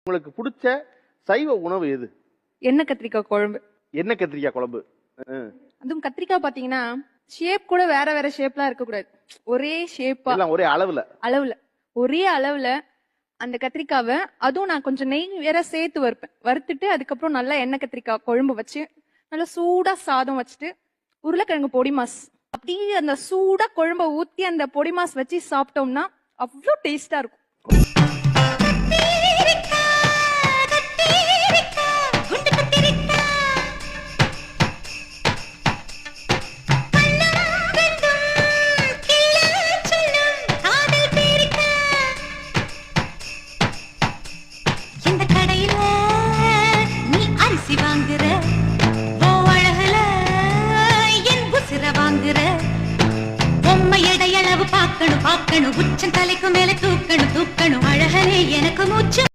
உங்களுக்கு பிடிச்ச சைவ உணவு எது? எண்ணெய் கத்திரிக்காய் குழம்பு. எண்ணெய் கத்திரிக்காய் குழம்பு. அதுவும் கத்திரிக்காய் பாத்தீங்கன்னா ஷேப் கூட வேற வேற ஷேப்லாம் இருக்க கூடாது. ஒரே ஷேப்பா எல்லாம் ஒரே அளவுல ஒரே அளவுல அந்த கத்திரிக்காவை, அதுவும் நான் கொஞ்சம் நெய் வேற சேர்த்து வறுப்பேன். வறுத்துட்டு அதுக்கப்புறம் நல்லா எண்ணெய் கத்திரிக்காய் குழம்பு வச்சு நல்லா சூடா சாதம் வச்சுட்டு உருளைக்கிழங்கு பொடி மாஸ் அப்படியே அந்த சூடா குழம்ப ஊத்தி அந்த பொடி மாஸ் வச்சு சாப்பிட்டோம்னா அவ்வளோ டேஸ்டா இருக்கும். பாக்கணும் உச்சம் தலைக்கு மேல தூக்கணும் அழகனே எனக்கு மூச்சு